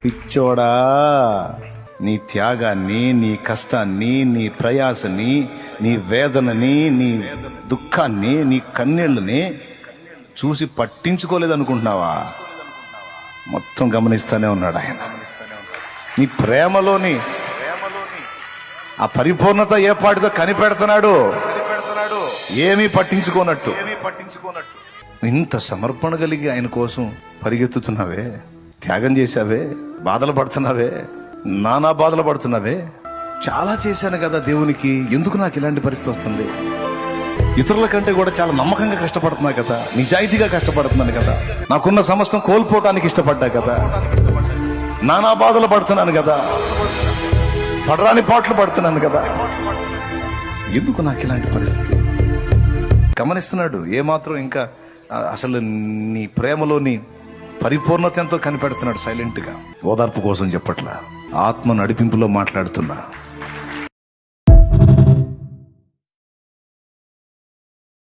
పిచ్చోడా, నీ త్యాగాన్ని, నీ కష్టాన్ని, నీ ప్రయాసని, నీ వేదనని, నీ దుఃఖాన్ని, నీ కన్నీళ్ళని చూసి పట్టించుకోలేదనుకుంటున్నావా? మొత్తం గమనిస్తానే ఉన్నాడు ఆయన. నీ ప్రేమలోని ఆ పరిపూర్ణత ఏ పాటితో కనిపెడుతున్నాడు, ఏమీ పట్టించుకోనట్టు. ఇంత సమర్పణ కలిగి ఆయన కోసం పరిగెత్తుతున్నావే, త్యాగం చేశావే, బాధలు పడుతున్నావే, నానా బాధలు పడుతున్నావే. చాలా చేశాను కదా దేవునికి, ఎందుకు నాకు ఇలాంటి పరిస్థితి వస్తుంది? ఇతరుల కంటే కూడా చాలా నమ్మకంగా కష్టపడుతున్నా కదా, నిజాయితీగా కష్టపడుతున్నాను కదా, నాకున్న సమస్తం కోల్పోవటానికి ఇష్టపడ్డా కదా, నానా బాధలు పడుతున్నాను కదా, పడరాని పాటలు పడుతున్నాను కదా, ఎందుకు నాకు ఇలాంటి పరిస్థితి? గమనిస్తున్నాడు ఏమాత్రం. ఇంకా అసలు నీ ప్రేమలోని పరిపూర్ణత ఎంతో కనిపెడుతున్నాడు సైలెంట్ గా. ఓదార్పు కోసం చెప్పట్లా, ఆత్మ నడిపింపులో మాట్లాడుతున్నా.